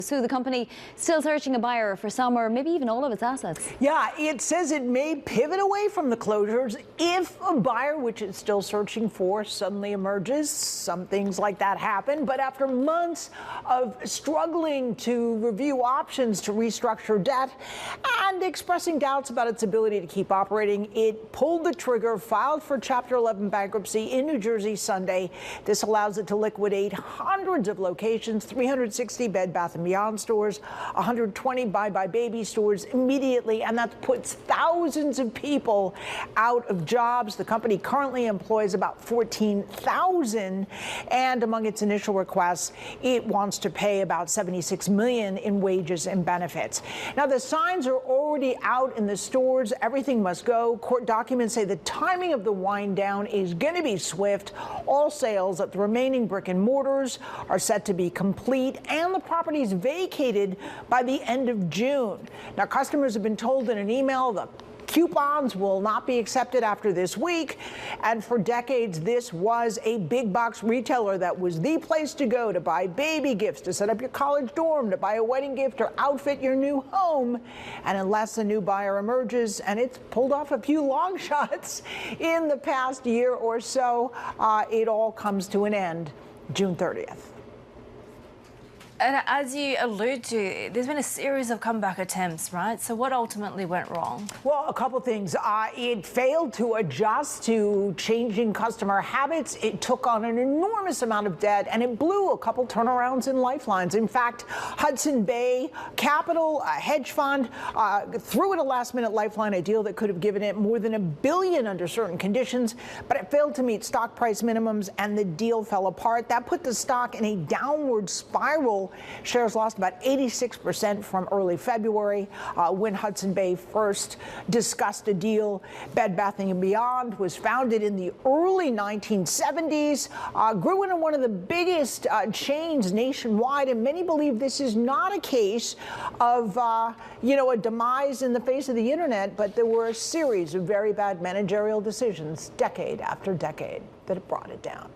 So the company still searching a buyer for some or maybe even all of its assets. Yeah, it says it may pivot away from the closures if a buyer, which it's still searching for, suddenly emerges. Some things like that happen. But after months of struggling to review options to restructure debt and expressing doubts about its ability to keep operating, it pulled the trigger, filed for Chapter 11 bankruptcy in New Jersey Sunday. This allows it to liquidate hundreds of locations, 360 Bed Bath & Beyond stores, 120 buybuy BABY stores immediately, and that puts thousands of people out of jobs. The company currently employs about 14,000, and among its initial requests, it wants to pay about $76 million in wages and benefits. Now, the signs are already out in the stores. Everything must go. Court documents say the timing of the wind down is going to be swift. All sales at the remaining brick and mortars are set to be complete, and the properties vacated by the end of June. Now, customers have been told in an email the coupons will not be accepted after this week. And for decades, this was a big box retailer that was the place to go to buy baby gifts, to set up your college dorm, to buy a wedding gift, or outfit your new home. And unless a new buyer emerges, and it's pulled off a few long shots in the past year or so, it all comes to an end June 30th. And as you allude to, there's been a series of comeback attempts, right? So what ultimately went wrong? Well, a couple things. It failed to adjust to changing customer habits. It took on an enormous amount of debt, and it blew a couple turnarounds in lifelines. In fact, Hudson Bay Capital, a hedge fund, threw in a last-minute lifeline, a deal that could have given it more than $1 billion under certain conditions, but it failed to meet stock price minimums, and the deal fell apart. That put the stock in a downward spiral. Shares lost about 86% from early February when Hudson Bay first discussed a deal. Bed Bath & Beyond was founded in the early 1970s, grew into one of the biggest chains nationwide, and many believe this is not a case of, a demise in the face of the internet, but there were a series of very bad managerial decisions decade after decade that have brought it down.